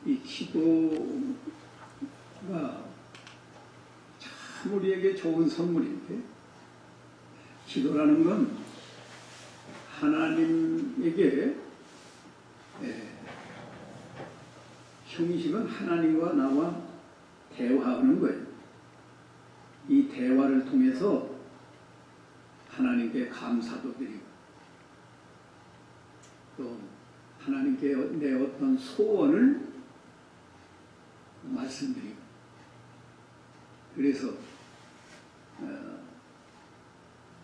이 기도가 참 우리에게 좋은 선물인데, 기도라는 건 하나님에게 형식은 하나님과 나와 대화하는 거예요. 이 대화를 통해서 하나님께 감사도 드리고, 또 하나님께 내 어떤 소원을 말씀드리고, 그래서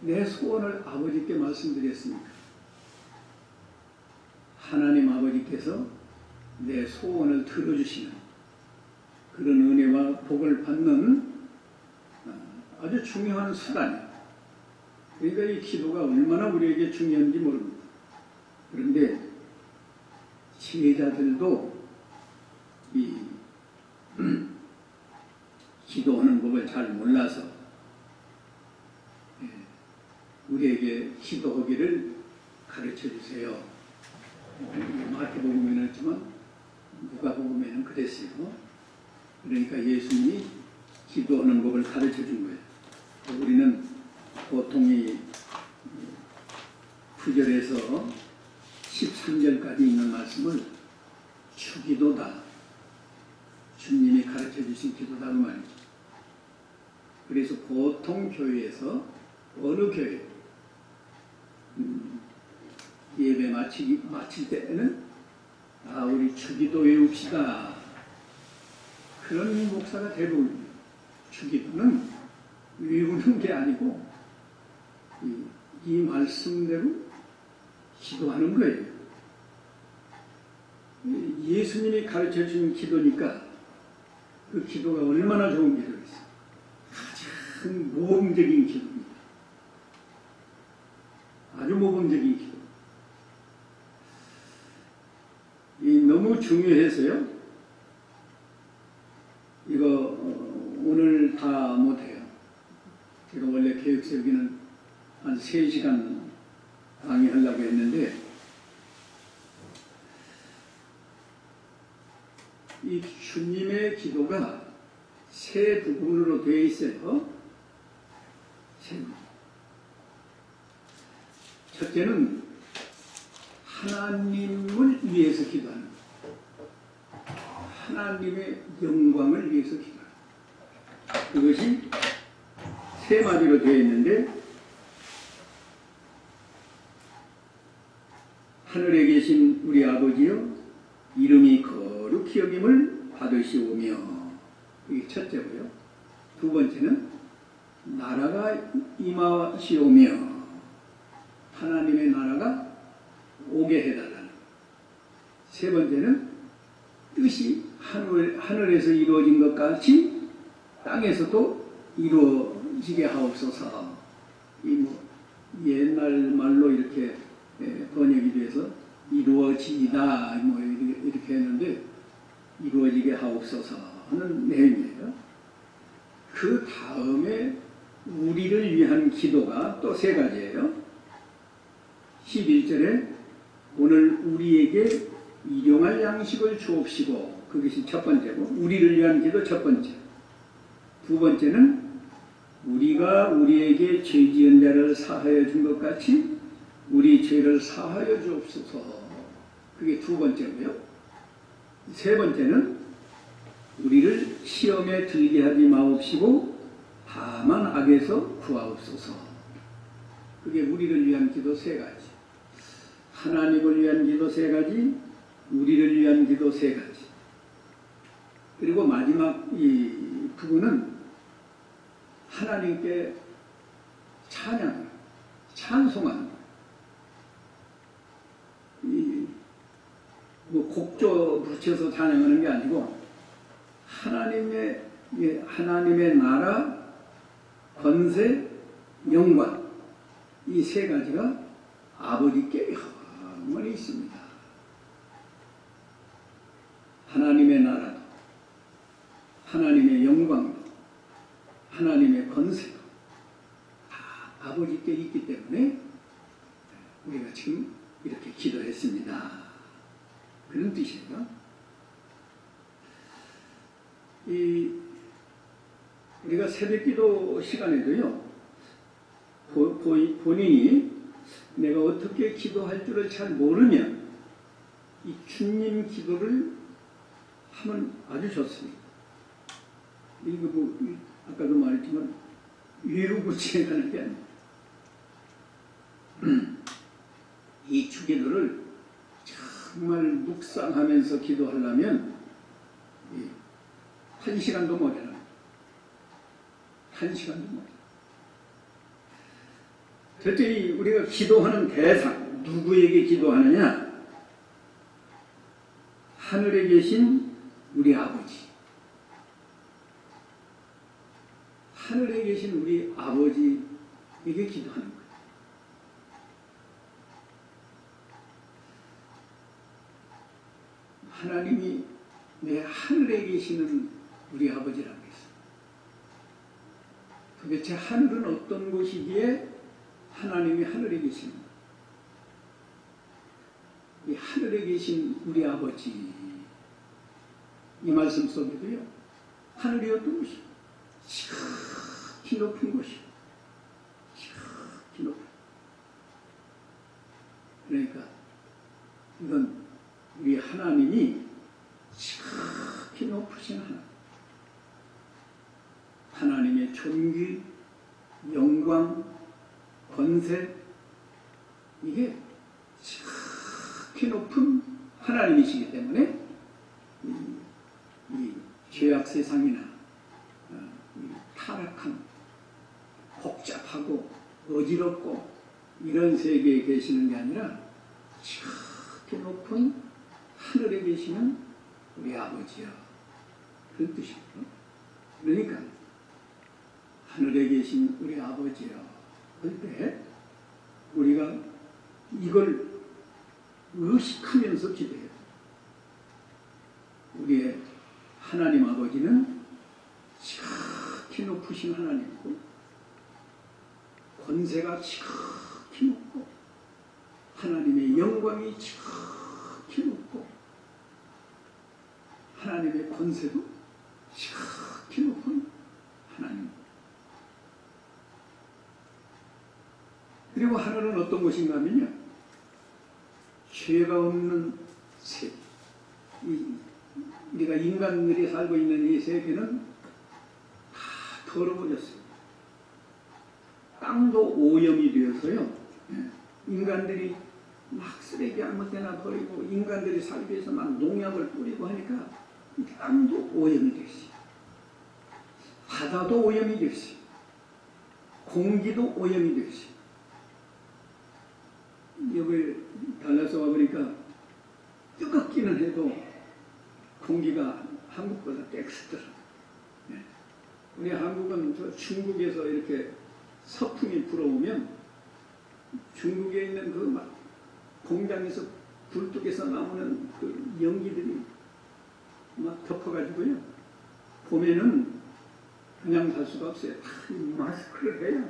내 소원을 아버지께 말씀드렸습니다. 하나님 아버지께서 내 소원을 들어주시는 그런 은혜와 복을 받는 아주 중요한 수단이에요. 그러니까 이 기도가 얼마나 우리에게 중요한지 모릅니다. 그런데 지혜자들도 이 기도하는 법을 잘 몰라서 우리에게 기도하기를 가르쳐 주세요. 마태복음에는 했지만 누가복음에는 그랬어요. 그러니까 예수님이 기도하는 법을 가르쳐 준 거예요. 우리는 보통 이 9절에서 13절까지 있는 말씀을 주기도다, 주님이 가르쳐 주신 기도다 그 말이죠. 그래서 보통 교회에서 어느 교회 예배 마칠 때는 우리 주기도 외웁시다, 그런 목사가 대부분입니다. 주기도는 외우는 게 아니고 이 말씀대로 기도하는 거예요. 예수님이 가르쳐 준 기도니까 그 기도가 얼마나 좋은 기도겠어요. 가장 모범적인 기도입니다. 아주 모범적인 기도. 너무 중요해서요, 이거 오늘 다 못해요. 제가 원래 계획 세우기는 한 3시간 강의하려고 했는데, 이 주님의 기도가 세 부분으로 되어 있어요. 세 부분. 첫째는 하나님을 위해서 기도하는 거예요. 하나님의 영광을 위해서 기도하는 거예요. 그것이 세 마디로 되어 있는데, 하늘에 계신 우리 아버지여, 이름이 거룩히 여김을 받으시오며, 이게 첫째고요. 두 번째는 나라가 임하시오며, 하나님의 나라가 오게 해달라는. 세 번째는 뜻이 하늘에서 이루어진 것 같이 땅에서도 이루어지게 하옵소서. 옛날 말로 이렇게 번역이 돼서 이루어지다 이렇게 했는데, 이루어지게 하옵소서 하는 내용이에요. 그 다음에 우리를 위한 기도가 또 세 가지예요. 11절에 오늘 우리에게 일용할 양식을 주옵시고, 그것이 첫 번째고, 우리를 위한 기도 첫 번째. 두 번째는 우리가 우리에게 죄 지은 자를 사하여 준 것 같이 우리 죄를 사하여 주옵소서. 그게 두 번째고요. 세 번째는 우리를 시험에 들게 하지 마옵시고 다만 악에서 구하옵소서. 그게 우리를 위한 기도 세 가지. 하나님을 위한 기도 세 가지, 우리를 위한 기도 세 가지. 그리고 마지막 이 부분은 하나님께 찬송하는 거예요. 곡조 붙여서 찬양하는 게 아니고, 하나님의 나라, 권세, 영광, 이 세 가지가 아버지께 영원히 있습니다. 하나님의 나라도, 하나님의 영광도, 하나님의 권세도 다 아버지께 있기 때문에 우리가 지금 이렇게 기도했습니다. 그런 뜻이에요. 우리가 새벽기도 시간에도요, 본인이 내가 어떻게 기도할 줄을 잘 모르면 이 주님 기도를 하면 아주 좋습니다. 이거 아까도 말했지만 위로구치에 가는 게 아닙니다. 이 주기도를 정말 묵상하면서 기도하려면 1시간도 못해요. 1시간도 못해요. 첫째, 우리가 기도하는 대상, 누구에게 기도하느냐? 하늘에 계신 우리 아버지. 하늘에 계신 우리 아버지에게 기도하는 거예요. 하나님이 내 하늘에 계시는 우리 아버지라고 했어요. 도대체 하늘은 어떤 곳이기에 하나님이 하늘에 계시는가? 이 하늘에 계신 우리 아버지, 이 말씀 속에도요, 하늘이 어떤 곳이요? 지극히 높은 곳이요. 지극히 높은. 그러니까 이건 우리 하나님이 지극히 높으신 하나님. 하나님의 존귀, 영광, 권세, 이게 지극히 높은 하나님이시기 때문에 이 죄악 세상이나 이 타락한 복잡하고 어지럽고 이런 세계에 계시는 게 아니라 지극히 높은 하늘에 계시는 우리 아버지야. 그런 뜻이에요. 그러니까 하늘에 계신 우리 아버지야 할 때 우리가 이걸 의식하면서 기도해요. 우리의 하나님 아버지는 지극히 높으신 하나님이고 권세가 지극히 높고 하나님의 영광이 지극히 높고 하나님의 권세도 지극히 높은 하나님. 그리고 하늘은 어떤 곳인가 하면요, 죄가 없는 세계. 우리가 인간들이 살고 있는 이 세계는 다 더러워졌어요. 땅도 오염이 되어서요, 인간들이 막 쓰레기 아무 데나 버리고 인간들이 살기 위해서 막 농약을 뿌리고 하니까 이 땅도 오염이 됐어요. 바다도 오염이 됐어요. 공기도 오염이 됐어요. 여기 달라서 와보니까 뜨겁기는 해도 공기가 한국보다 깨끗하더라고요. 우리 한국은 저 중국에서 이렇게 서풍이 불어오면 중국에 있는 그 막 공장에서 굴뚝에서 나오는 그 연기들이 막 덮어가지고요. 봄에는 그냥 살 수가 없어요. 다 마스크를 해야.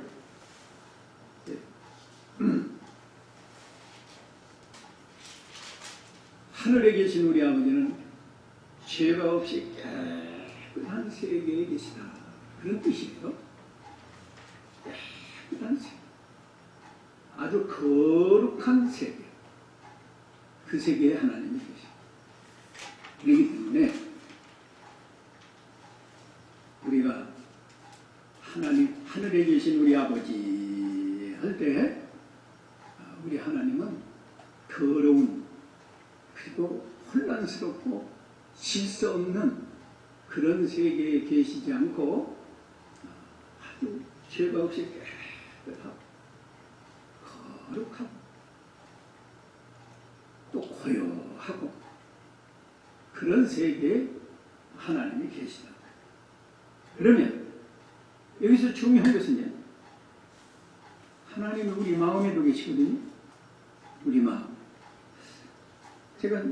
하늘에 계신 우리 아버지는 죄가 없이 깨끗한 세계에 계시다. 그런 뜻이에요. 깨끗한 세계. 아주 거룩한 세계. 그 세계에 하나님이 계십니다. 그렇기 때문에 우리가 하늘에 계신 우리 아버지 할 때 우리 하나님은 더러운 그리고 혼란스럽고 질서 없는 그런 세계에 계시지 않고 아주 죄가 없이 깨끗하고 거룩하고 또 고요하고 그런 세계에 하나님이 계시다. 그러면 여기서 중요한 것은요, 하나님은 우리 마음에도 계시거든요. 우리 마음. 제가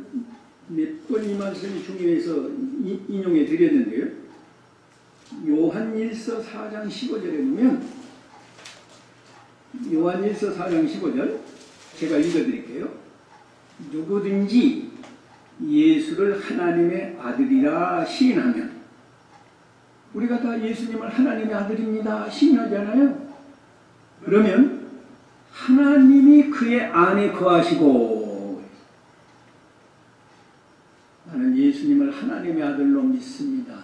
몇 번 이 말씀이 중요해서 인용해 드렸는데요. 요한일서 4장 15절에 보면, 요한일서 4장 15절 제가 읽어드릴게요. 누구든지 예수를 하나님의 아들이라 시인하면, 우리가 다 예수님을 하나님의 아들입니다 시인하잖아요. 그러면 하나님이 그의 안에 거하시고 나는 예수님을 하나님의 아들로 믿습니다.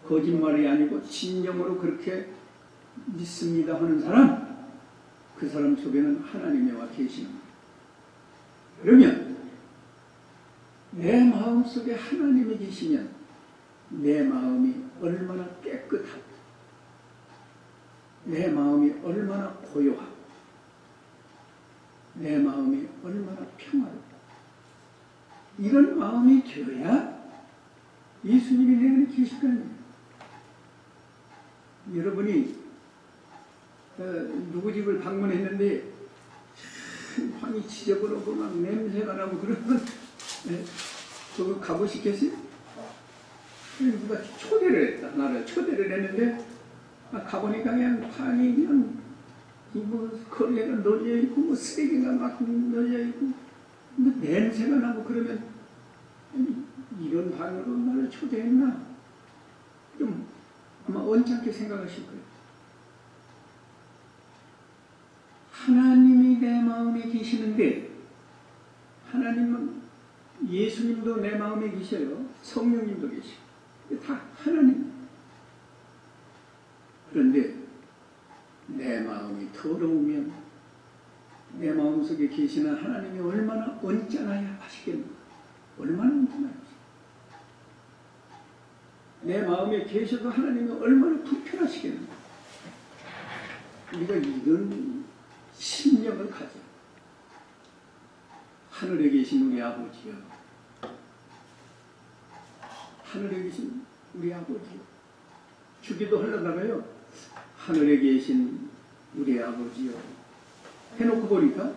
거짓말이 아니고 진정으로 그렇게 믿습니다 하는 사람, 그 사람 속에는 하나님이 와 계시는 거예요. 그러면 내 마음속에 하나님이 계시면 내 마음이 얼마나 깨끗하고 내 마음이 얼마나 고요하고 내 마음이 얼마나 평화롭고 이런 마음이 되어야 예수님이 내 안에 계실 거 아니에요. 여러분이 누구 집을 방문했는데 방이 지저분하고 막 냄새가 나고 그러면 그거 가보시겠어요? 누가 초대를 했다. 나를 초대를 했는데 가보니까 그냥 방이 그냥 뭐 거리가 널려있고 뭐 쓰레기가 막 널려있고 뭐 냄새가 나고 그러면 이런 방으로 나를 초대했나? 좀 아마 언짢게 생각하실 거예요. 하나님이 내 마음에 계시는데 하나님은 예수님도 내 마음에 계셔요. 성령님도 계시고 다 하나님. 그런데 내 마음이 더러우면 내 마음속에 계시는 하나님이 얼마나 언짢아야 하시겠는가. 얼마나 언짢아야 하시겠는가. 내 마음에 계셔도 하나님이 얼마나 불편하시겠는가. 우리가 이런 심령을 가져. 하늘에 계신 우리 아버지요. 하늘에 계신 우리 아버지요. 주기도 하려다가요. 하늘에 계신 우리 아버지요. 해놓고 보니까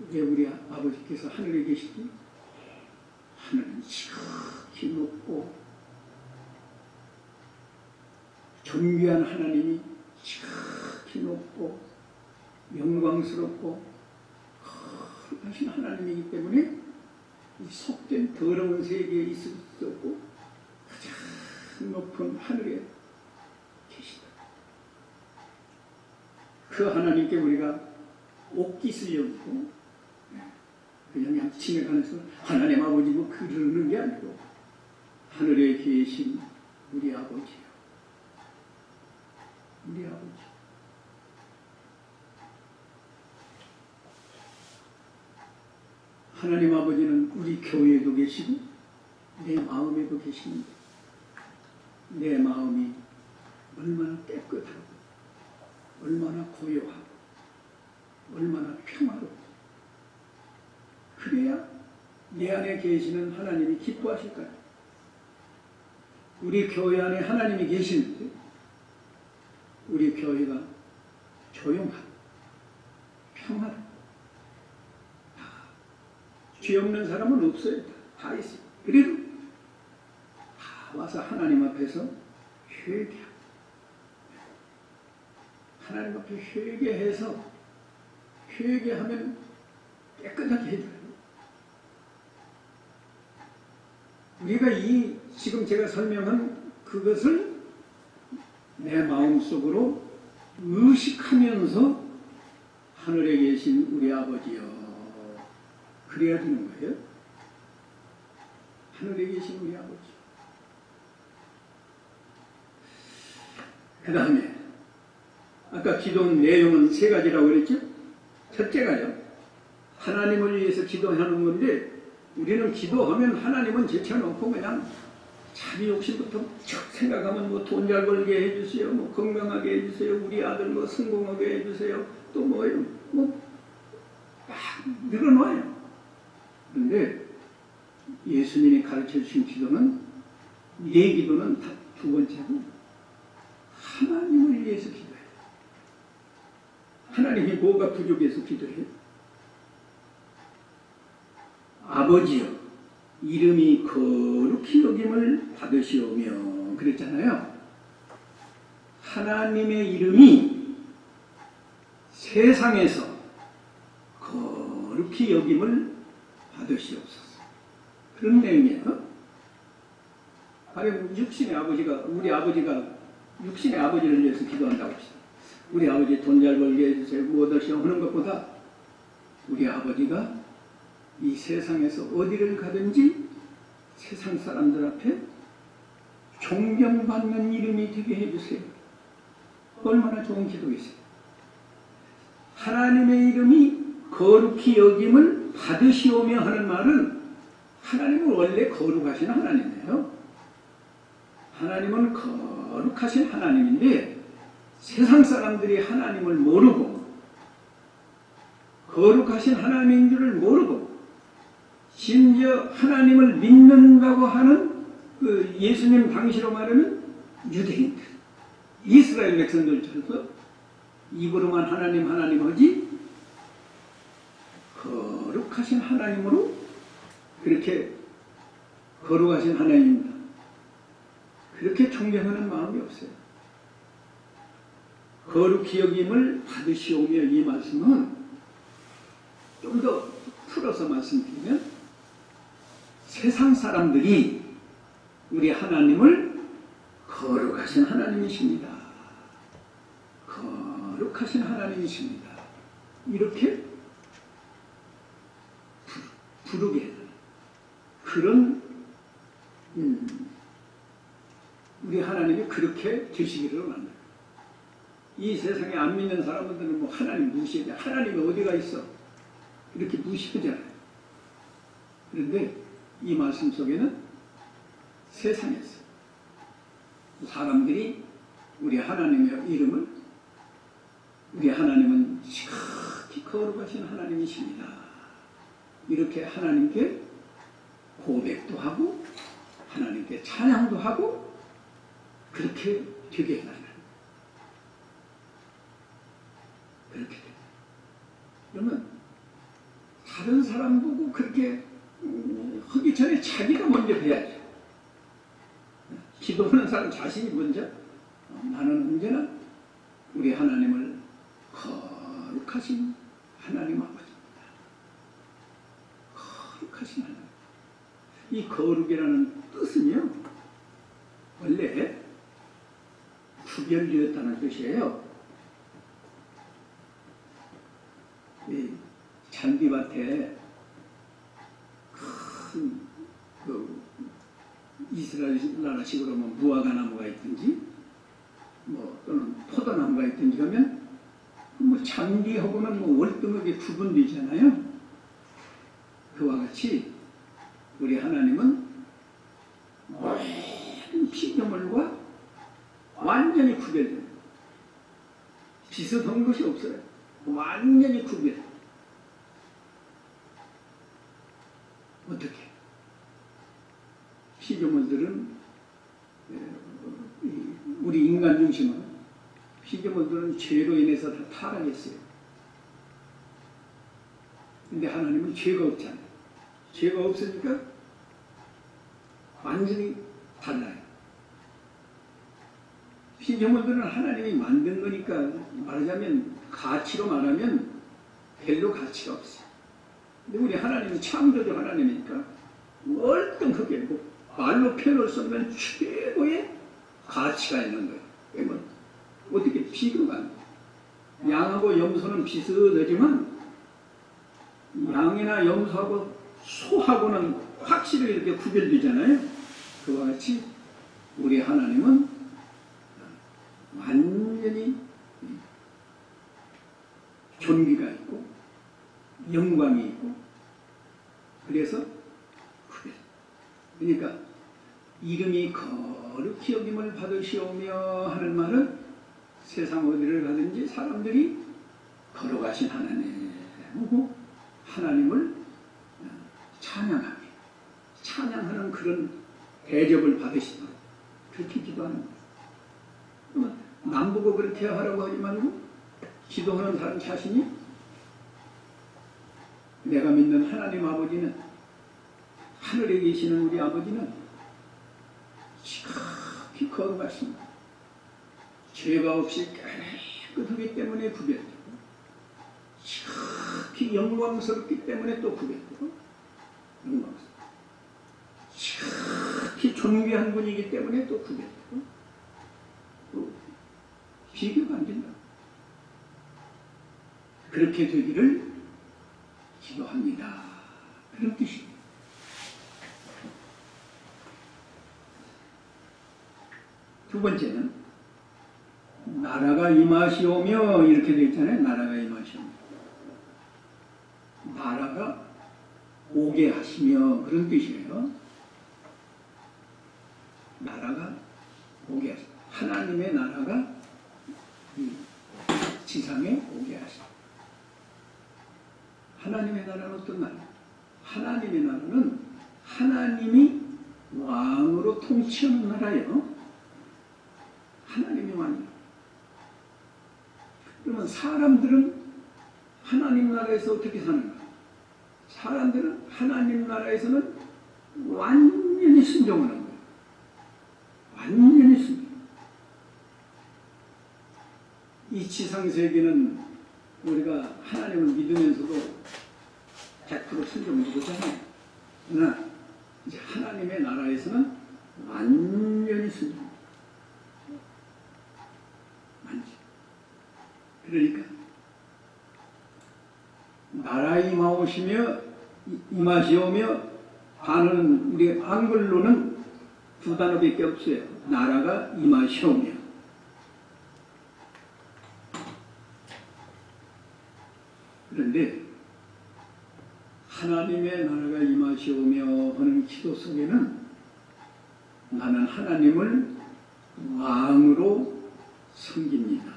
왜 우리 아버지께서 하늘에 계시지? 하늘은 지극히 높고 존귀한 하나님이 지극히 높고 영광스럽고 거룩하신 하나님이기 때문에 이 속된 더러운 세계에 있을 수 없고 가장 높은 하늘에 계시다. 그 하나님께 우리가 옷깃을 여기고 그냥 지내가면서 하나님 아버지 뭐 그러는 게 아니고 하늘에 계신 우리 아버지요. 우리 아버지. 하나님 아버지는 우리 교회에도 계시고 내 마음에도 계시는데 내 마음이 얼마나 깨끗하고 얼마나 고요하고 얼마나 평화롭고 그래야 내 안에 계시는 하나님이 기뻐하실까요? 우리 교회 안에 하나님이 계시는데 우리 교회가 조용하고 평화롭고 죄 없는 사람은 없어요. 다 있어요. 그래도 다 와서 하나님 앞에서 회개하고 하나님 앞에 회개해서 회개하면 깨끗하게 해줘요. 우리가 이 지금 제가 설명한 그것을 내 마음속으로 의식하면서 하늘에 계신 우리 아버지여 그래야 되는 거예요. 하늘에 계신 우리 아버지. 그 다음에 아까 기도 내용은 세 가지라고 그랬죠. 첫째가요. 하나님을 위해서 기도하는 건데 우리는 기도하면 하나님은 제쳐놓고 그냥 자기 욕심부터 쭉 생각하면 뭐 돈 잘 벌게 해주세요. 뭐 건강하게 해주세요. 우리 아들 뭐 성공하게 해주세요. 또 뭐예요. 뭐 막 늘어놔요. 그런데 예수님이 가르쳐주신 기도는 내 기도는 다 두 번째고 하나님을 위해서 기도해요. 하나님이 뭐가 부족해서 기도해요? 아버지여 이름이 거룩히 여김을 받으시오며 그랬잖아요. 하나님의 이름이 세상에서 거룩히 여김을 받으시옵소서. 그런 내용이에요. 가령 육신의 아버지가, 우리 아버지가 육신의 아버지를 위해서 기도한다고 합시다. 우리 아버지 돈 잘 벌게 해주세요. 무엇을시오 하는 것보다 우리 아버지가 이 세상에서 어디를 가든지 세상 사람들 앞에 존경받는 이름이 되게 해주세요. 얼마나 좋은 기도겠어요. 하나님의 이름이 거룩히 여김을 받으시오며 하는 말은 하나님은 원래 거룩하신 하나님이에요. 하나님은 거룩하신 하나님인데 세상 사람들이 하나님을 모르고 거룩하신 하나님인 줄을 모르고 심지어 하나님을 믿는다고 하는 그 예수님 당시로 말하면 유대인들, 이스라엘 백성들처럼 입으로만 하나님 하나님 하지 거룩하신 하나님으로 그렇게 거룩하신 하나님입니다. 그렇게 존경하는 마음이 없어요. 거룩히 여김을 받으시오며 이 말씀은 좀 더 풀어서 말씀드리면 세상 사람들이 우리 하나님을 거룩하신 하나님이십니다. 거룩하신 하나님이십니다. 이렇게 부르게 해요. 그런 우리 하나님이 그렇게 되시기를 원합니다. 이 세상에 안 믿는 사람들은 뭐 하나님 무시해. 하나님이 어디가 있어? 이렇게 무시하잖아요. 그런데 이 말씀 속에는 세상에서 사람들이 우리 하나님의 이름을 우리 하나님은 지극히 거룩하신 하나님이십니다. 이렇게 하나님께 고백도 하고 하나님께 찬양도 하고 그렇게 되게 해놔요. 그렇게 돼요. 그러면 다른 사람 보고 그렇게 하기 전에 자기가 먼저 해야죠. 기도하는 사람 자신이 먼저 나는 언제나 우리 하나님을 거룩하신 하나님 아버지입니다. 거룩하신 하나님. 이 거룩이라는 뜻은요 원래 구별되었다는 뜻이에요. 이 잔디밭에 큰 이스라엘 나라식으로 뭐 무화과 나무가 있든지 뭐 또는 포도나무가 있든지 하면 뭐 잔디하고는 뭐 월등하게 구분되잖아요. 그와 같이 우리 하나님은 모든 피조물과 완전히 구별돼요. 비슷한 것이 없어요. 완전히 구별. 어떻게? 피조물들은 우리 인간 중심은 피조물들은 죄로 인해서 다 타락했어요. 근데 하나님은 죄가 없잖아요. 죄가 없으니까 완전히 달라요. 피조물들은 하나님이 만든 거니까 말하자면 가치로 말하면 별로 가치가 없어요. 근데 우리 하나님은 창조주 하나님이니까 월등하게 뭐 말로 표현할 수 없는 최고의 가치가 있는 거예요. 그러면 어떻게 비교가 안 돼요. 양하고 염소는 비슷하지만 양이나 염소하고 소하고는 확실히 이렇게 구별되잖아요. 그와 같이 우리 하나님은 완전히 존귀가 있고 영광이 있고 그래서 구별. 그러니까 이름이 거룩히 여김을 받으시오며 하는 말은 세상 어디를 가든지 사람들이 거룩하신 하나님이고 하나님을 찬양하며 찬양하는 그런 대접을 받으시도록 그렇게 기도하는 거예요. 남보고 그렇게 하라고 하지 말고 기도하는 사람 자신이 내가 믿는 하나님 아버지는 하늘에 계시는 우리 아버지는 지극히 거룩하십니다. 죄가 없이 깨끗하기 때문에 구별되고 지극히 영광스럽기 때문에 또 구별되고 영광스럽고 지극히 존귀한 분이기 때문에 또 그게 또 비교가 안 된다. 그렇게 되기를 기도합니다. 그런 뜻입니다. 두 번째는 나라가 임하시오며 이렇게 되어 있잖아요. 나라가 임하시오며. 나라가 오게 하시며 그런 뜻이에요. 나라가 오게 하시며 하나님의 나라가 이 지상에 오게 하시며 하나님의 나라는 어떤 나라? 하나님의 나라는 하나님이 왕으로 통치하는 나라예요. 하나님이 왕이에요. 그러면 사람들은 하나님 나라에서 어떻게 사는가? 사람들은 하나님 나라에서는 완전히 순종하는 거예요. 완전히 순종. 이 지상세계는 우리가 하나님을 믿으면서도 100% 순종 못하잖아요. 그러나 이제 하나님의 나라에서는 완전히 순종. 그러니까 나라 임하시오며 반은 우리 한글로는 두 단어밖에 없어요. 나라가 임하시오며. 그런데 하나님의 나라가 임하시오며 하는 기도 속에는 나는 하나님을 왕으로 섬깁니다.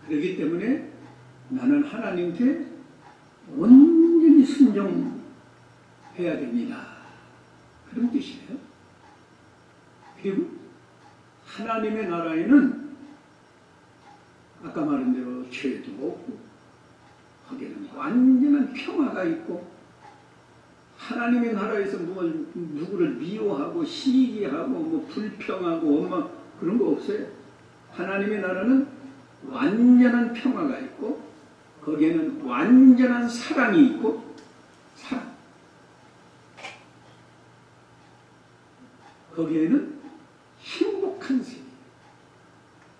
그렇기 때문에 나는 하나님께 온전히 순종해야 됩니다. 그런 뜻이에요. 그리고 하나님의 나라에는 아까 말한 대로 죄도 없고 거기에는 완전한 평화가 있고 하나님의 나라에서 누구를 미워하고 시기하고 뭐 불평하고 그런 거 없어요. 하나님의 나라는 완전한 평화가 있고 거기에는 완전한 사랑이 있고 사랑. 거기에는 행복한 세계.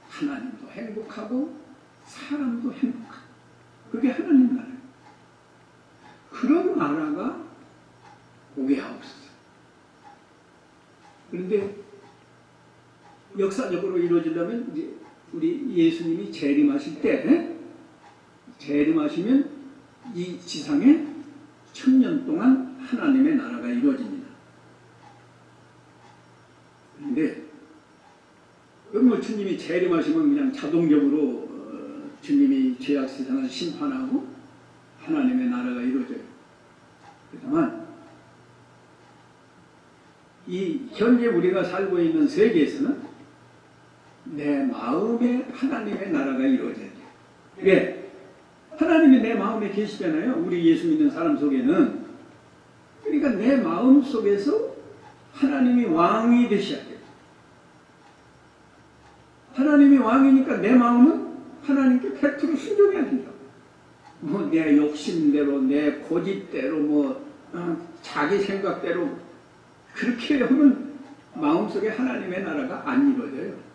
하나님도 행복하고 사람도 행복하고 그게 하나님 나라예요. 그런 나라가 오게 하옵소서. 그런데 역사적으로 이루어지려면 이제 우리 예수님이 재림하실 때 재림하시면 이 지상에 1000년 동안 하나님의 나라가 이루어집니다. 그런데 뭐 주님이 재림하시면 그냥 자동적으로 주님이 죄악 세상을 심판하고 하나님의 나라가 이루어져요. 그렇지만 이 현재 우리가 살고 있는 세계에서는 내 마음에 하나님의 나라가 이루어져야 돼요. 왜? 하나님이 내 마음에 계시잖아요. 우리 예수 믿는 사람 속에는. 그러니까 내 마음 속에서 하나님이 왕이 되셔야 돼요. 하나님이 왕이니까 내 마음은 하나님께 100% 순종해야 된다. 뭐 내 욕심대로, 내 고집대로, 자기 생각대로 그렇게 하면 마음속에 하나님의 나라가 안 이루어져요.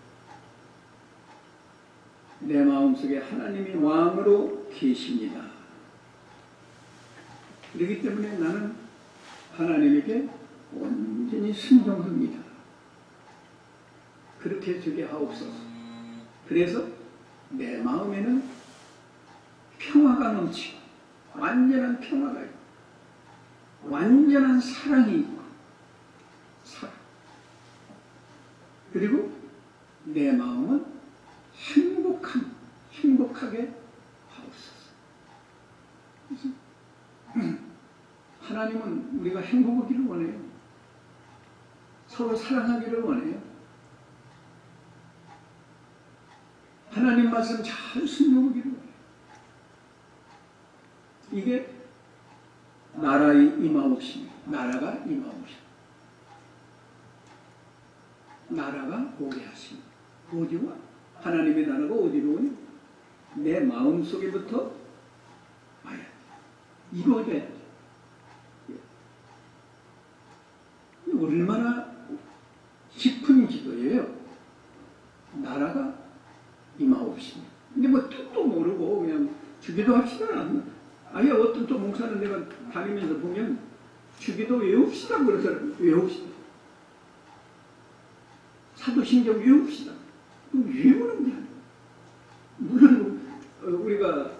내 마음속에 하나님이 왕으로 계십니다. 그렇기 때문에 나는 하나님에게 온전히 순종합니다. 그렇게 되게 하옵소서. 그래서 내 마음에는 평화가 넘치고 완전한 평화가 있고 완전한 사랑이 있고 사랑. 그리고 내 마음은 행복하게 하옵소서. 하나님은 우리가 행복하기를 원해요. 서로 사랑하기를 원해요. 하나님 말씀 잘 순종하기를 원해요. 이게 나라의 임하옵시며 나라가 임하옵시며 나라가 오게 하시며 어디와? 하나님의 나라가 어디로 오냐? 내 마음속에부터 와야 돼. 이루어져야 돼. 얼마나 깊은 기도예요. 나라가 임하옵시며. 근데 뭐 뜻도 모르고 그냥 주기도 합시다. 아예 어떤 또 목사는 내가 다니면서 보면 주기도 외웁시다 그러더라고요. 외웁시다. 사도신경 외웁시다. 외우는 게 아니에요. 물론 우리가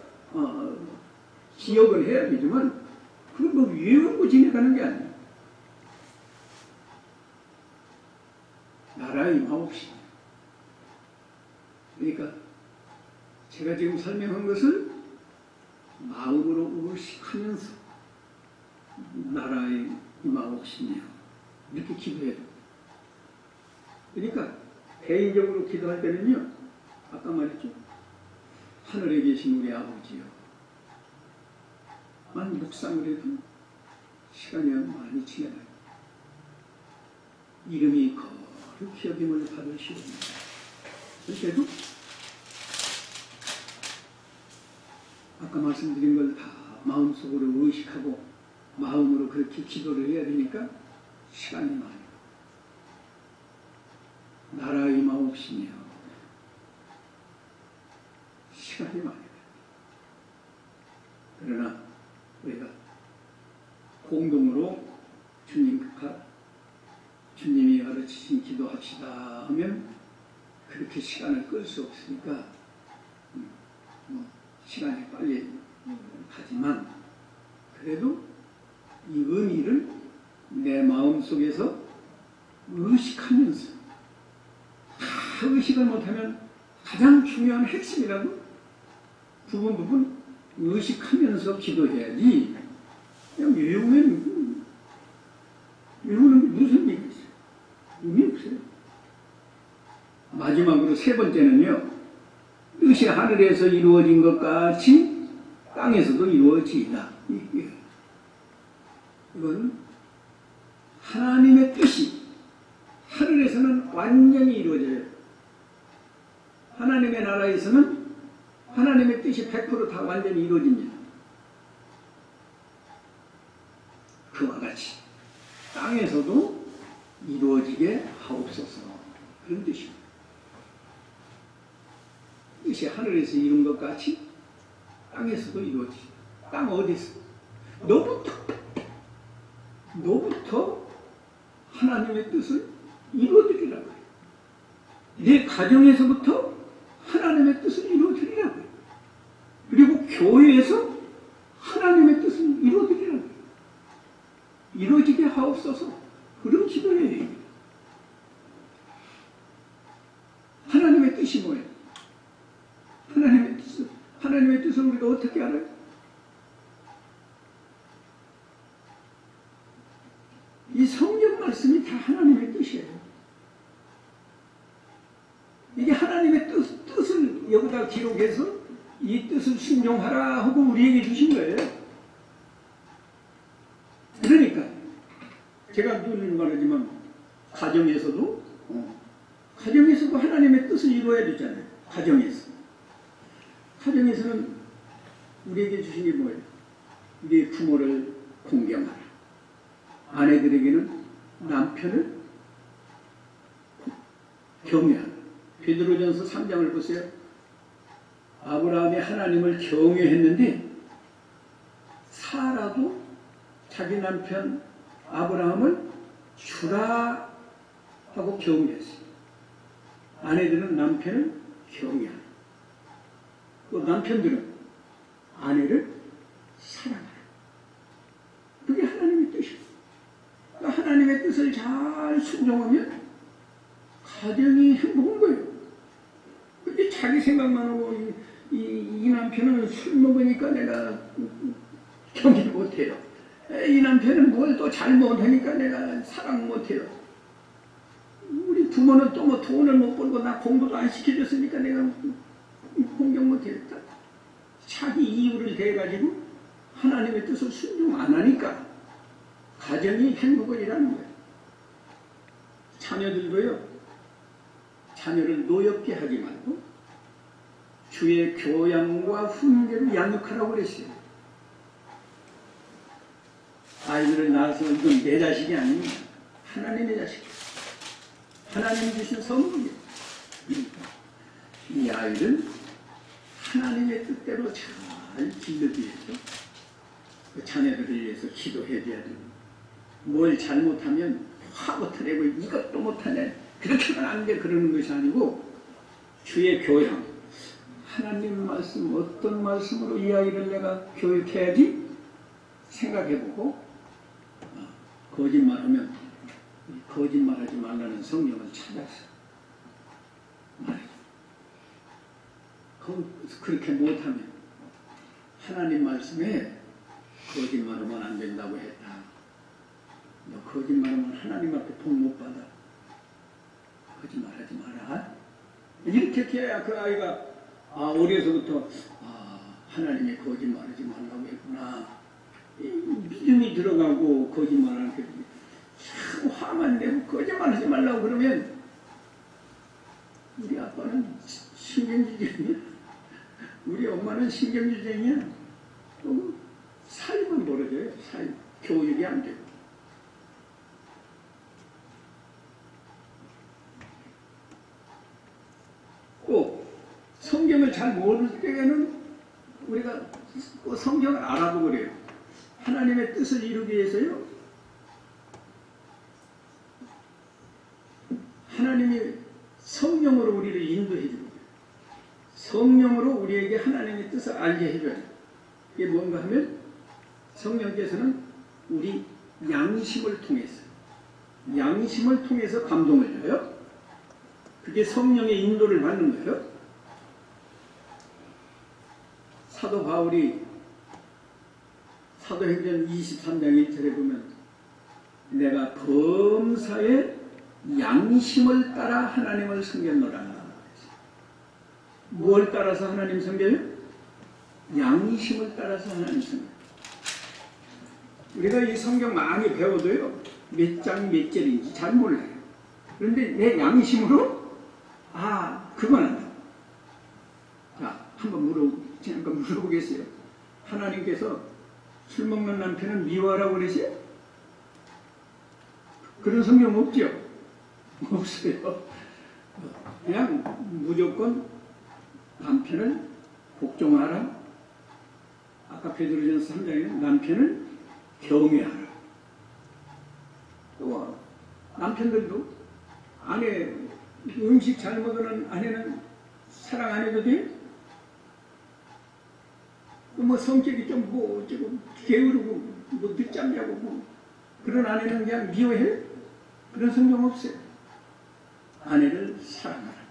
기억은 해야 되지만 그걸 뭐 외우고 지내가는 게 아니에요. 나라에 임하옵시다. 그러니까 제가 지금 설명한 것을 마음으로 의식하면서 나라에 임하옵시며 이렇게 기도해야 돼요. 그러니까 개인적으로 기도할 때는요, 아까 말했죠, 하늘에 계신 우리 아버지요, 만 묵상을 해도 시간이 많이 지나가요. 이름이 거룩히 여김을 받으시옵니다. 그때도 아까 말씀드린 걸 다 마음속으로 의식하고 마음으로 그렇게 기도를 해야 되니까 시간이 많아요. 나라에 임하옵시며 시간이 많아요. 그러나 우리가 공동으로 주님이 가르치신 기도합시다 하면 그렇게 시간을 끌 수 없으니까 시간이 빨리 가지만 그래도 이 의미를 내 마음속에서 의식하면서 다 의식을 못하면 가장 중요한 핵심이라도 부분 의식하면서 기도해야지 그냥 외우는 게 무슨 얘기 있어요? 의미 없어요. 마지막으로 세 번째는요, 뜻이 하늘에서 이루어진 것 같이 땅에서도 이루어지이다. 이건 하나님의 뜻이 하늘에서는 완전히 이루어져요. 하나님의 나라에서는 하나님의 뜻이 100% 다 완전히 이루어집니다. 그와 같이 땅에서도 이루어지게 하옵소서. 그런 뜻입니다. 뜻이 하늘에서 이룬 것 같이 땅에서도 이루어지다. 땅 어디서? 너부터 하나님의 뜻을 이루어드리라고 해요. 내 가정에서부터 하나님의 뜻을 이루어드리라고 해요. 그리고 교회에서 하나님의 뜻을 이루어드리라고 해요. 이루어지게 하옵소서. 그런 기도해야 해요. 하나님의 뜻이 뭐예요? 하나님의 뜻을 우리가 어떻게 알아요? 이 성경 말씀이 다 하나님의 뜻이에요. 이게 하나님의 뜻을 여기다 기록해서 이 뜻을 순종하라 하고 우리에게 주신 거예요. 그러니까 제가 늘 말하지만 가정에서도 하나님의 뜻을 이루어야 되잖아요. 가정에서는 우리에게 주신 게 뭐예요? 우리의 부모를 공경하라. 아내들에게는 남편을 경외하라. 베드로전서 3장을 보세요. 아브라함이 하나님을 경외했는데 사라도 자기 남편 아브라함을 주라 하고 경외했어요. 아내들은 남편을 경외하라. 또 남편들은 아내를 사랑하라. 그게 하나님의 뜻이에요. 그러니까 하나님의 뜻을 잘 순종하면 가정이 행복한 거예요. 근데 자기 생각만 하고 이 남편은 술 먹으니까 내가 경기 못해요. 이 남편은 뭘 또 잘 못하니까 내가 사랑 못해요. 우리 부모는 또 뭐 돈을 못 벌고 나 공부도 안 시켜줬으니까 내가 공경 못해요. 자기 이유를 대가지고 하나님의 뜻을 순종 안 하니까 가정이 행복을 이라는 거예요. 자녀들도요, 자녀를 노엽게 하지 말고 주의 교양과 훈계를 양육하라고 그랬어요. 아이들을 낳아서 이건 내 자식이 아닙니다. 하나님의 자식이에요. 하나님이 주신 선물이에요. 이 아이를 하나님의 뜻대로 잘 길러기 위해서 그 자녀들을 위해서 기도해줘야 돼요. 뭘 잘못하면 화고 터내고 이것도 못하네 그렇게는 안 돼 그러는 것이 아니고 주의 교양 하나님 말씀 어떤 말씀으로 이 아이를 내가 교육해야지 생각해보고 거짓말하면 거짓말하지 말라는 성경을 찾아서 말해요. 그렇게 못하면 하나님 말씀에 거짓말하면 안 된다고 했다. 너 거짓말하면 하나님 앞에 복 못 받아. 거짓말하지 마라. 이렇게 해야 그 아이가 어려서부터 하나님이 거짓말하지 말라고 했구나. 믿음이 들어가고 거짓말하는 게 참 화만 내고 거짓말하지 말라고 그러면 우리 아빠는 신경주쟁이야. 우리 엄마는 신경주쟁이야. 사이만 벌어져요. 사이. 교육이 안 되고. 꼭 성경을 잘 모를 때에는 우리가 성경을 알아보고 그래요. 하나님의 뜻을 이루기 위해서요. 하나님이 성령으로 우리를 인도해 주고 성령으로 우리에게 하나님의 뜻을 알게 해줘요. 이게 뭔가 하면 성령께서는 우리 양심을 통해서 감동을 줘요. 그게 성령의 인도를 받는 거예요. 사도 바울이 사도행전 23장 1절에 보면 내가 범사에 양심을 따라 하나님을 섬겼노라. 뭘 따라서 하나님 섬겨요? 양심을 따라서 하나님 섬겨요. 우리가 이 성경 많이 배워도요. 몇 장 몇 절인지 잘 몰라요. 그런데 내 양심으로 그건 안다. 자, 한번 물어보겠어요. 하나님께서 술 먹는 남편은 미워하라고 그러세요? 그런 성경 없죠? 없어요. 그냥 무조건 남편을 복종하라. 아까 베드로전서 3장에는 남편을 경외하라. 또 남편들도 아내 음식 잘 먹는 아내는 사랑 안 해도 돼? 뭐 성격이 좀 조금 게으르고 늦잠자고 그런 아내는 그냥 미워해? 그런 성경 없어요. 아내를 사랑하라.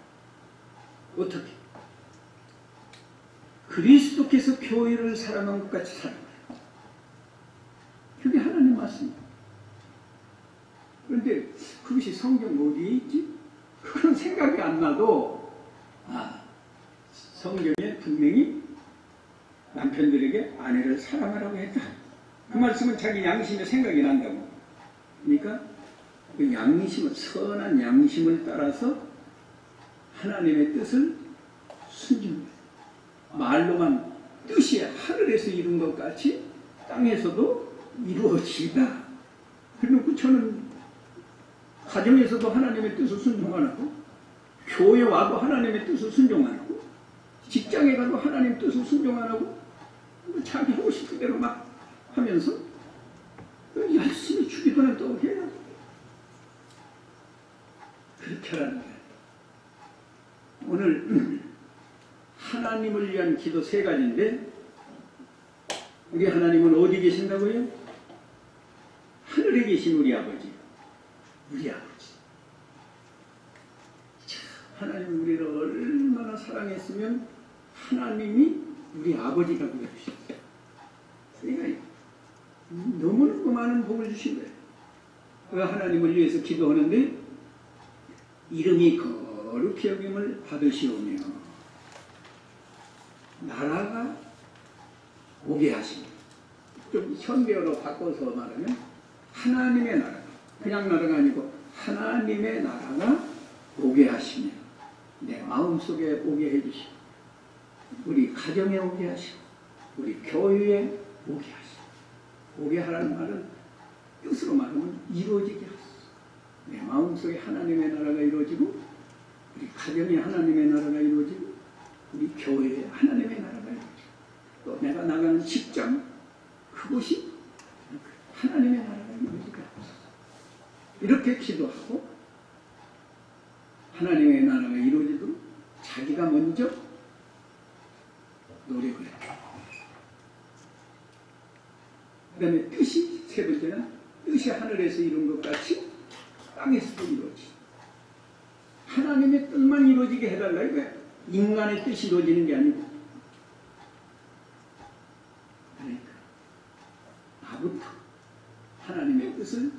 어떻게? 그리스도께서 교회를 사랑한 것 같이 사랑하라. 그게 하나님 말씀입니다. 그런데 그것이 성경 어디에 있지? 그런 생각이 안 나도 성경에 분명히 남편들에게 아내를 사랑하라고 했다. 그 말씀은 자기 양심에 생각이 난다고. 그러니까 그 양심을, 선한 양심을 따라서 하나님의 뜻을 순종해요. 말로만 뜻이 하늘에서 이룬 것 같이 땅에서도 이루어지다. 그리고 저는 가정에서도 하나님의 뜻을 순종 안 하고, 교회 와도 하나님의 뜻을 순종 안 하고, 직장에 가도 하나님 뜻을 순종 안 하고, 자기 하고 싶은 대로 막 하면서 열심히 주기도는 또 해야 그렇게 하라는 거예요. 오늘 하나님을 위한 기도 3가지인데 우리 하나님은 어디 계신다고요? 하늘에 계신 우리 아버지. 우리 아버지. 하나님 우리를 얼마나 사랑했으면 하나님이 우리 아버지라고 해주셨어요. 그러니까 너무너무 많은 복을 주신 거예요. 그 하나님을 위해서 기도하는데 이름이 거룩히 여김을 받으시오며 나라가 오게 하시며, 좀 현대어로 바꿔서 말하면 하나님의 나라가, 그냥 나라가 아니고 하나님의 나라가 오게 하시며 내 마음속에 오게 해주시고 우리 가정에 오게 하시고 우리 교회에 오게 하시고, 오게 하라는 말은 뜻으로 말하면 이루어지게 하시고 내 마음속에 하나님의 나라가 이루어지고 우리 가정에 하나님의 나라가 이루어지고 우리 교회에 하나님의 나라가 이루어지고 또 내가 나가는 직장 그곳이 하나님의 나라가 이루어지게 하소서. 이렇게 기도하고 하나님의 나라가 이루어지도록 자기가 먼저 노력을 해요. 그 다음에 뜻이 세 번째는 뜻이 하늘에서 이룬 것 같이 땅에서도 이루어지. 하나님의 뜻만 이루어지게 해달라 이거야. 인간의 뜻이 이루어지는 게 아니고. 그러니까 나부터 하나님의 뜻을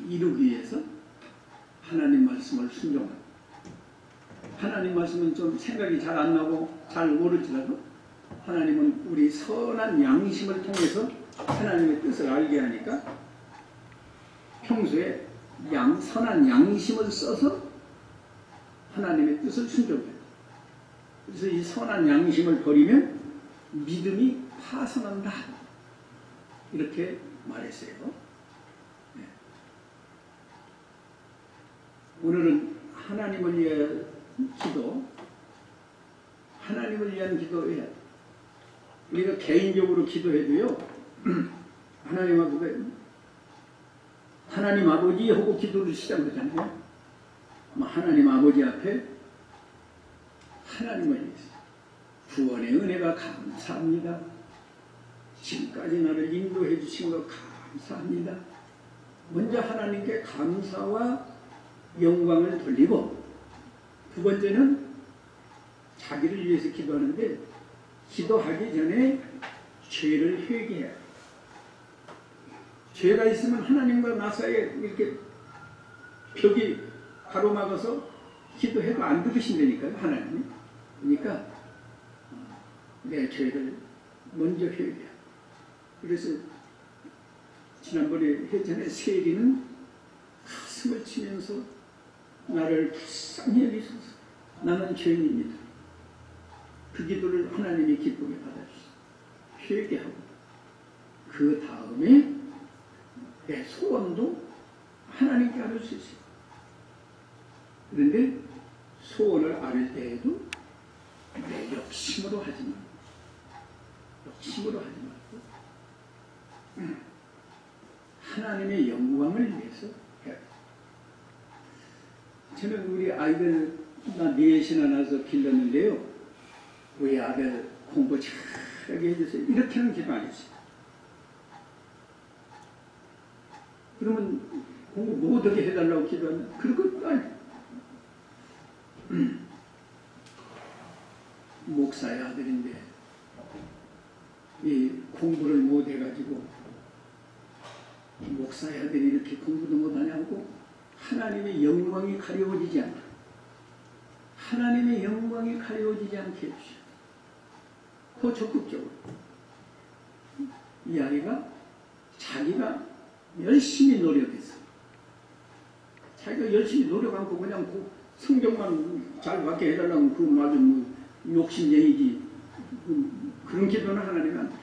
이루기 위해서 하나님 말씀을 순종하고, 하나님 말씀은 좀 생각이 잘 안 나고 잘 모르지라도 하나님은 우리 선한 양심을 통해서 하나님의 뜻을 알게 하니까 평소에 선한 양심을 써서 하나님의 뜻을 순종해요. 그래서 이 선한 양심을 버리면 믿음이 파산한다. 이렇게 말했어요. 네. 오늘은 하나님을 위한 기도, 하나님을 위한 기도에 우리가 개인적으로 기도해도요, 하나님 앞에 하나님 아버지 하고 기도를 시작하잖아요. 하나님 아버지 앞에 하나님을 위해서 구원의 은혜가 감사합니다. 지금까지 나를 인도해 주신 것 감사합니다. 먼저 하나님께 감사와 영광을 돌리고, 두 번째는 자기를 위해서 기도하는데 기도하기 전에 죄를 회개해야 해요. 죄가 있으면 하나님과 나 사이에 이렇게 벽이 가로막아서 기도해도 안 들으신다니까요, 하나님이. 그러니까 내 죄를 먼저 회개해야. 그래서 지난번에 회전에 세리는 가슴을 치면서 나를 불쌍히 여기소서. 나는 죄인입니다. 그 기도를 하나님이 기쁘게 받아주시고 회개하고, 그 다음에 내 소원도 하나님께 아뢰 수 있어요. 그런데 소원을 아뢰 때에도 내 욕심으로 하지 말고, 욕심으로 하지 말고 하나님의 영광을 위해서 해야 돼요. 저는 우리 아이들 넷이나 나서 길렀는데요, 우리 아들 공부 잘하게 해주세요. 이렇게는 기도 안 했어요. 그러면 공부 못하게 해달라고 기도하면 그럴 것도 아니에요. 목사의 아들인데 이 공부를 못해가지고 목사의 아들이 이렇게 공부도 못하냐고 하나님의 영광이 가려워지지 않아. 하나님의 영광이 가려워지지 않게 해주셔. 더 적극적으로 이 아이가 자기가 열심히 노력해서, 자기가 열심히 노력하고 그냥 그 성적만 잘 받게 해달라면 그건 아주 뭐 욕심쟁이지. 그런 기도는 하나님은 안 돼.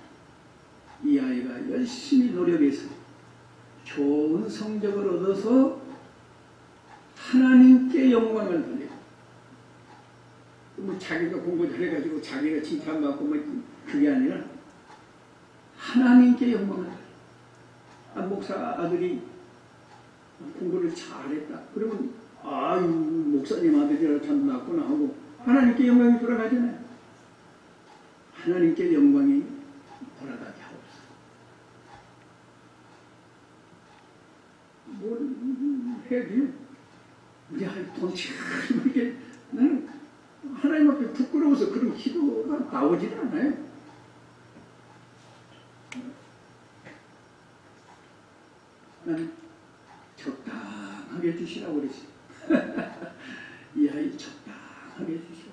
이 아이가 열심히 노력해서 좋은 성적을 얻어서 하나님께 영광을 돌리고, 뭐 자기가 공부 잘해가지고 자기가 칭찬받고 뭐 그게 아니라 하나님께 영광을 돌리고. 목사 아들이 공부를 잘했다. 그러면 아유 목사님 아들이라 참 낫구나 하고 하나님께 영광이 돌아가잖아요. 하나님께 영광이 돌아가게 하옵소서. 뭘 해도요, 우리 아이 돈 이게 나는 하나님 앞에 부끄러워서 그런 기도가 나오질 않아요. 나는 적당하게 해주시라고 그랬어요. 이 아이 적당하게 해주시옵소서.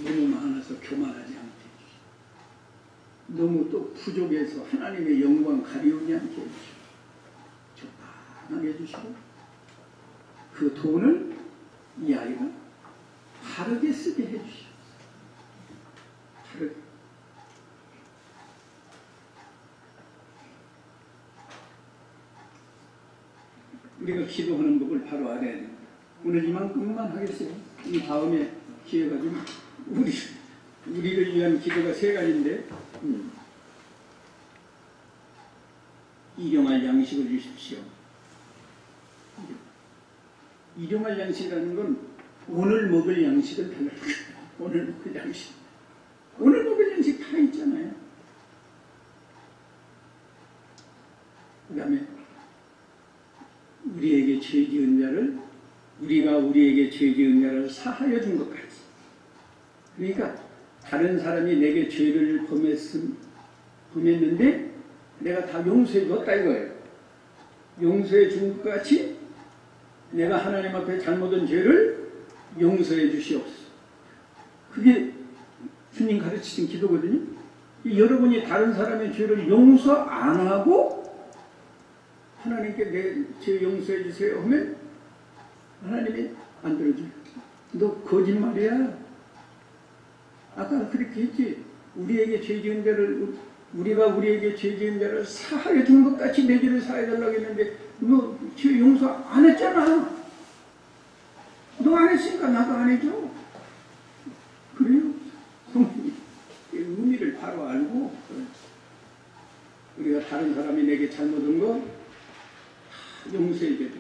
너무 많아서 교만하지 않게 해주시옵소서. 너무 또 부족해서 하나님의 영광 가리우지 않게 해주시옵소서. 적당하게 해주시고, 그 돈을 이 아이가 바르게 쓰게 해주시옵소서. 바르게. 우리가 기도하는 법을 바로 알아야 됩니다. 오늘 이만큼만 하겠어요. 이 다음에 기회가 좀 우리를 위한 기도가 세 가지인데 일용할 양식을 주십시오. 일용할 양식이라는 건 오늘 먹을 양식은 달라요. 오늘 먹을 양식. 오늘 먹을 양식 다 있잖아요. 그 다음에 우리에게 죄 지은 자를 우리가 우리에게 죄 지은 자를 사하여 준 것까지. 그러니까 다른 사람이 내게 죄를 범했는데 내가 다 용서해 줬다 이거예요. 용서해 준 것 같이 내가 하나님 앞에 잘못한 죄를 용서해 주시옵소서. 그게 주님 가르치신 기도거든요. 여러분이 다른 사람의 죄를 용서 안 하고 하나님께 내 죄 용서해 주세요 하면 하나님이 안 들어줘요. 너 거짓말이야. 아까 그렇게 했지. 우리에게 죄 지은 자를 우리가 우리에게 죄 지은 자를 사하여 준 것 같이 내 죄를 사해 달라고 했는데 너 죄 용서 안 했잖아. 너 안 했으니까 나도 안 해줘. 그래요? 성령이 의미를 바로 알고 우리가 다른 사람이 내게 잘못한 거 용서해 줘야 돼.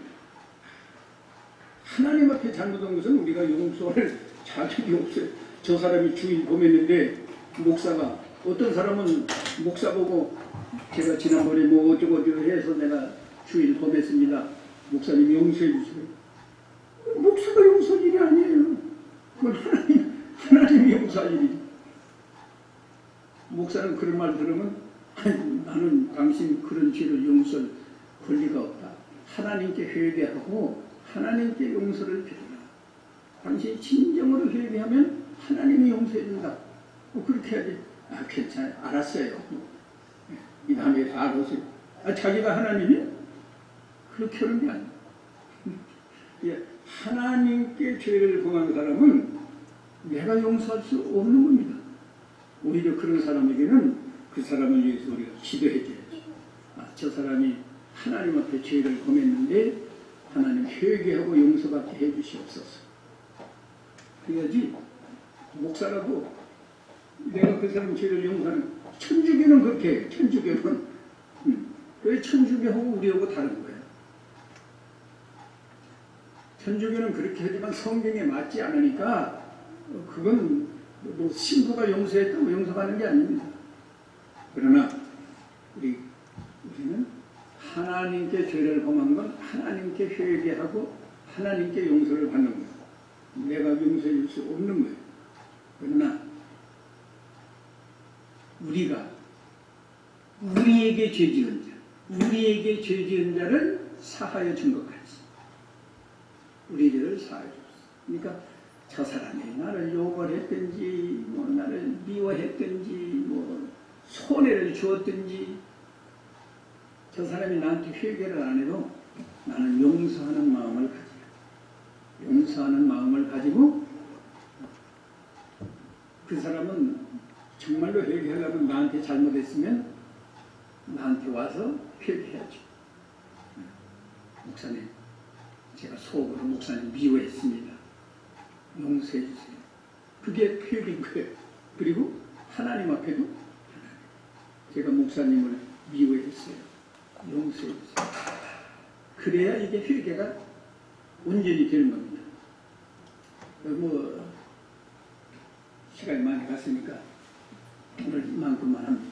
하나님 앞에 잘못한 것은 우리가 용서할 자격이 없어요. 저 사람이 주일 범했는데 목사가 어떤 사람은 목사 보고 제가 지난번에 뭐 어쩌고 해서 내가 주일 범했습니다. 목사님 용서해 주세요. 목사가 용서할 일이 아니에요. 그건 하나님이 용서할 일이죠. 목사는 그런 말 들으면 나는 당신 그런 죄를 용서할 권리가 없다. 하나님께 회개하고 하나님께 용서를 빌어라. 당신이 진정으로 회개하면 하나님이 용서해 준다. 그렇게 해야지. 아, 괜찮아요. 알았어요. 이 다음에 다 알았어요. 아, 자기가 하나님이? 그렇게 하는 게 아니에요. 하나님께 죄를 범한 사람은 내가 용서할 수 없는 겁니다. 오히려 그런 사람에게는 그 사람을 위해서 우리가 기도해줘야죠. 아, 저 사람이 하나님 앞에 죄를 범했는데 하나님 회개하고 용서받게 해주시옵소서. 그래야지 목사라도 내가 그 사람 죄를 용서하는 천주교는 그렇게 해요. 천주교는 왜 천주교하고 우리하고 다른 거예요? 천주교는 그렇게 하지만 성경에 맞지 않으니까 그건 뭐 신부가 용서했다고 용서받는 게 아닙니다. 그러나 우리는 하나님께 죄를 범한 건 하나님께 회개하고 하나님께 용서를 받는 거예요. 내가 용서해 줄 수 없는 거예요. 그러나 우리가 우리에게 죄 지은 자, 우리에게 죄 지은 자를 사하여 준 것 같이 우리 죄를 사하여 줬어. 그러니까 저 사람이 나를 욕을 했든지 뭐 나를 미워했든지 뭐 손해를 주었든지 저 사람이 나한테 회개를 안 해도 나는 용서하는 마음을 가져요. 용서하는 마음을 가지고 그 사람은 정말로 회개하려면 나한테 잘못했으면 나한테 와서 회개해야죠. 목사님, 제가 속으로 목사님 미워했습니다. 용서해 주세요. 그게 회개인 거예요. 그리고 하나님 앞에도 제가 목사님을 미워했어요. 용서해 주세요. 그래야 이게 회개가 온전히 되는 겁니다. 뭐 시간이 많이 갔으니까 오늘 이만큼만 합니다.